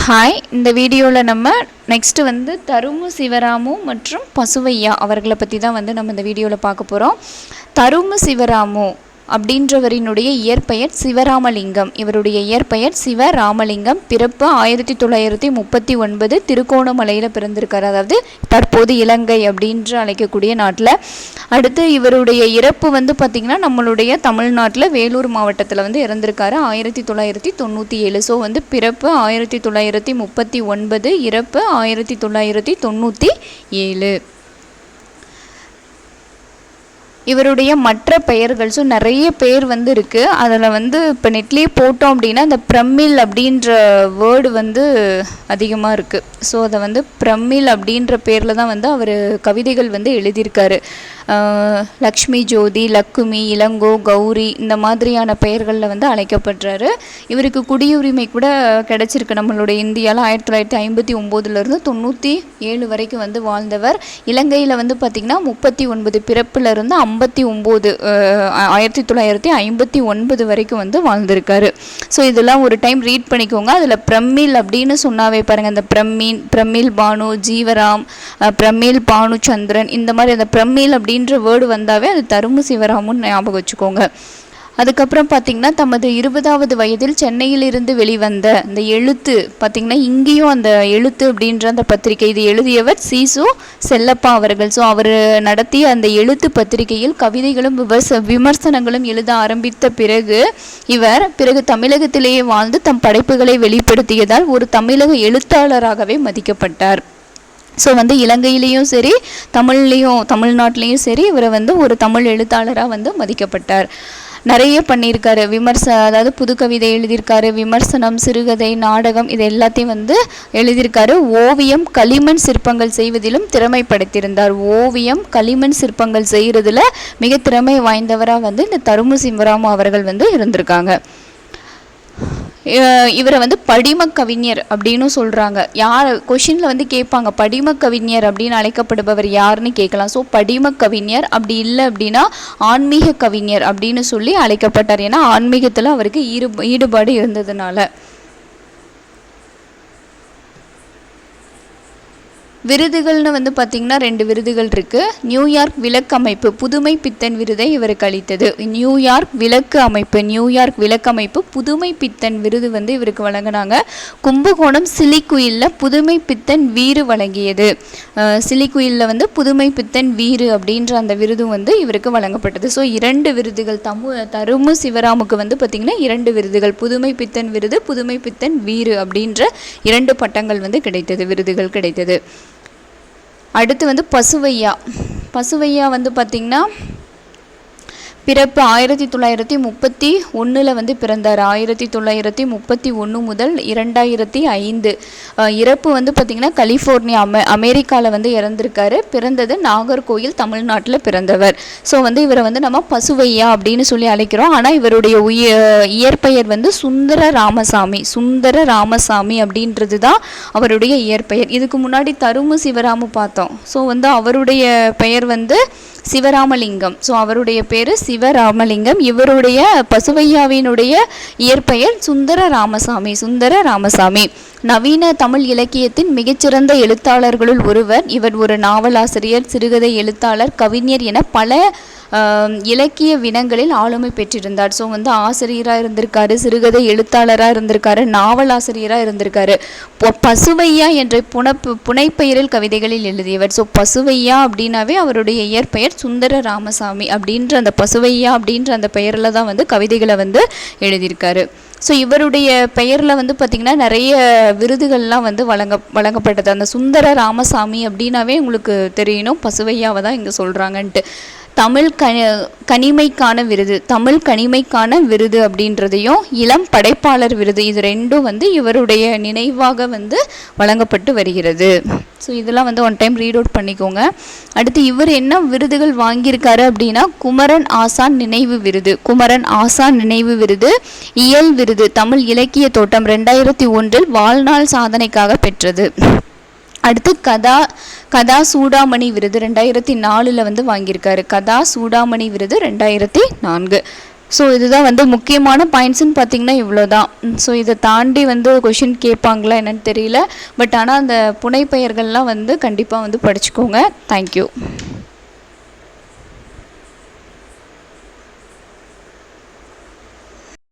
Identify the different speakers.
Speaker 1: Hi, இந்த வீடியோவில் நம்ம நெக்ஸ்ட்டு வந்து தருமு சிவராமு மற்றும் பசுவையா அவர்களை பற்றி தான் வந்து நம்ம இந்த வீடியோவில் பார்க்க போகிறோம். தருமு சிவராமு அப்படின்றவரினுடைய இயற்பெயர் சிவராமலிங்கம். இவருடைய இயற்பெயர் சிவராமலிங்கம். பிறப்பு 1939 திருகோணமலையில் பிறந்திருக்கார், அதாவது தற்போது இலங்கை அப்படின்று அழைக்கக்கூடிய நாட்டில். அடுத்து இவருடைய இறப்பு வந்து பார்த்திங்கன்னா நம்மளுடைய தமிழ்நாட்டில் வேலூர் மாவட்டத்தில் வந்து இறந்திருக்காரு 1997. ஸோ வந்து பிறப்பு 1939, இறப்பு 1997. இவருடைய மற்ற பெயர்கள் நிறைய பேர் வந்து இருக்குது. அதில் வந்து இப்போ நெட்லேயே போட்டோம் அப்படின்னா இந்த பிரமிழ் அப்படின்ற வேர்டு வந்து அதிகமாக இருக்குது. ஸோ அதை வந்து பிரமிழ் அப்படின்ற பேரில் தான் வந்து அவர் கவிதைகள் வந்து எழுதியிருக்காரு. லக்ஷ்மி ஜோதி, லக்குமி, இளங்கோ, கௌரி இந்த மாதிரியான பெயர்களில் வந்து அழைக்கப்படுறாரு. இவருக்கு குடியுரிமை கூட கிடச்சிருக்கு நம்மளுடைய இந்தியாவில் 1959 97 வரைக்கும் வந்து வாழ்ந்தவர். இலங்கையில் வந்து பார்த்திங்கன்னா 39 பிறப்பிலிருந்து 59 1959 வரைக்கும் வந்து வாழ்ந்திருக்காரு. ஸோ இதெல்லாம் ஒரு டைம் ரீட் பண்ணிக்கோங்க. அதில் பிரமிழ் அப்படின்னு சொன்னாவே பாருங்கள், அந்த பிரமிழ் பானு, ஜீவராம், பிரமிழ் பானுச்சந்திரன், இந்த மாதிரி அந்த பிரமிழ் அப்படின்ற வேர்டு வந்தாவே அது தருமு சிவராமுன்னு ஞாபகம் வச்சுக்கோங்க. அதுக்கப்புறம் பார்த்திங்கன்னா தமது 20வது வயதில் சென்னையிலிருந்து வெளிவந்த இந்த எழுத்து பார்த்திங்கன்னா இங்கேயும் அந்த எழுத்து அப்படின்ற அந்த பத்திரிகை, இது எழுதியவர் சீசு செல்லப்பா அவர்கள். ஸோ அவர் நடத்திய அந்த எழுத்து பத்திரிகையில் கவிதைகளும் விமர்சனங்களும் எழுத ஆரம்பித்த பிறகு தமிழகத்திலேயே வாழ்ந்து தம் படைப்புகளை வெளிப்படுத்தியதால் ஒரு தமிழக எழுத்தாளராகவே மதிக்கப்பட்டார். ஸோ வந்து இலங்கையிலையும் சரி தமிழ்நாட்டிலையும் சரி இவரை வந்து ஒரு தமிழ் எழுத்தாளராக வந்து மதிக்கப்பட்டார். நிறைய பண்ணியிருக்காரு. அதாவது புது கவிதை எழுதியிருக்காரு, விமர்சனம், சிறுகதை, நாடகம், இது எல்லாத்தையும் வந்து எழுதியிருக்காரு. ஓவியம், களிமண் சிற்பங்கள் செய்வதிலும் திறமை படைத்திருந்தார். ஓவியம், களிமண் சிற்பங்கள் செய்கிறதுல மிக திறமை வாய்ந்தவராக வந்து இந்த தருமு சிவராமு அவர்கள் வந்து இருந்திருக்காங்க. இவரை வந்து படிம கவிஞர் அப்படின்னு சொல்கிறாங்க. யார் கொஷினில் வந்து கேட்பாங்க, படிம கவிஞர் அப்படின்னு அழைக்கப்படுபவர் யாருன்னு கேட்கலாம். ஸோ படிம கவிஞர், அப்படி இல்லை அப்படின்னா ஆன்மீக கவிஞர் அப்படின்னு சொல்லி அழைக்கப்பட்டார். ஏன்னா ஆன்மீகத்தில் அவருக்கு ஈடுபாடு இருந்ததுனால. விருதுகள்னு வந்து பார்த்திங்கன்னா 2 விருதுகள் இருக்குது. நியூயார்க் விளக்கு அமைப்பு புதுமை பித்தன் விருதை இவருக்கு அளித்தது. நியூயார்க் விளக்கு அமைப்பு புதுமை பித்தன் விருது வந்து இவருக்கு வழங்கினாங்க. கும்பகோணம் சிலிக்குயிலில் புதுமை பித்தன் வீறு வழங்கியது. சிலிக்குயிலில் வந்து புதுமை பித்தன் வீறு அப்படின்ற அந்த விருது வந்து இவருக்கு வழங்கப்பட்டது. ஸோ 2 விருதுகள் தருமு சிவராமுக்கு வந்து பார்த்திங்கன்னா 2 விருதுகள், புதுமை பித்தன் விருது, புதுமை பித்தன் வீறு அப்படின்ற 2 பட்டங்கள் வந்து விருதுகள் கிடைத்தது. அடுத்து வந்து பசுவையா வந்து பார்த்திங்கன்னா பிறப்பு 1931 வந்து பிறந்தார். 1931 முதல் 2005. இறப்பு வந்து பார்த்திங்கன்னா கலிஃபோர்னியா அமெரிக்காவில் வந்து இறந்திருக்காரு. பிறந்தது நாகர்கோயில் தமிழ்நாட்டில் பிறந்தவர். ஸோ வந்து இவரை வந்து நம்ம பசுவையா அப்படின்னு சொல்லி அழைக்கிறோம். ஆனால் இவருடைய இயற்பெயர் வந்து சுந்தர ராமசாமி அப்படின்றது தான் அவருடைய இயற்பெயர். இதுக்கு முன்னாடி தருமு சிவராமு பார்த்தோம். ஸோ வந்து அவருடைய பெயர் வந்து சிவராமலிங்கம். ஸோ அவருடைய பேர் சிவராமலிங்கம். இவருடைய பசுவையாவினுடைய இயற்பெயர் சுந்தர ராமசாமி. நவீன தமிழ் இலக்கியத்தின் மிகச்சிறந்த எழுத்தாளர்களுள் ஒருவர். இவர் ஒரு நாவலாசிரியர், சிறுகதை எழுத்தாளர், கவிஞர் என பல இலக்கிய வினங்களில் ஆளுமை பெற்றிருந்தார். ஸோ வந்து ஆசிரியராக இருந்திருக்காரு, சிறுகதை எழுத்தாளராக இருந்திருக்காரு, நாவலாசிரியராக இருந்திருக்காரு. பசுவையா என்ற புனைப்பெயரில் கவிதைகளில் எழுதியவர். ஸோ பசுவையா அப்படின்னாவே அவருடைய இயற்பெயர் சுந்தர ராமசாமி அப்படின்ற அந்த பசுவையா அப்படின்ற அந்த பெயரில் தான் வந்து கவிதைகளை வந்து எழுதியிருக்காரு. ஸோ இவருடைய பெயரில் வந்து பார்த்திங்கன்னா நிறைய விருதுகள்லாம் வந்து வழங்கப்பட்டது. அந்த சுந்தர ராமசாமி அப்படின்னாவே உங்களுக்கு தெரியணும் பசுவையாவை தான் இங்கே சொல்கிறாங்கன்ட்டு. தமிழ் கனிமைக்கான விருது அப்படின்றதையும் இளம் படைப்பாளர் விருது, இது 2 வந்து இவருடைய நினைவாக வந்து வழங்கப்பட்டு வருகிறது. ஸோ இதெல்லாம் வந்து ஒன் டைம் ரீட் அவுட் பண்ணிக்கோங்க. அடுத்து இவர் என்ன விருதுகள் வாங்கியிருக்காரு அப்படின்னா குமரன் ஆசான் நினைவு விருது, இயல் விருது, தமிழ் இலக்கிய தோட்டம் 2001 வாழ்நாள் சாதனைக்காக பெற்றது. அடுத்து கதா சூடாமணி விருது 2004 வந்து வாங்கியிருக்காரு. கதா சூடாமணி விருது 2004. ஸோ இதுதான் வந்து முக்கியமான பாயிண்ட்ஸ்ன்னு பார்த்தீங்கன்னா இவ்வளோ தான். ஸோ இதை தாண்டி வந்து கொஷின் கேட்பாங்களா என்னன்னு தெரியல. பட் ஆனால் அந்த புனைப்பெயர்கள்லாம் வந்து கண்டிப்பாக வந்து படிச்சுக்கோங்க. தேங்க்யூ.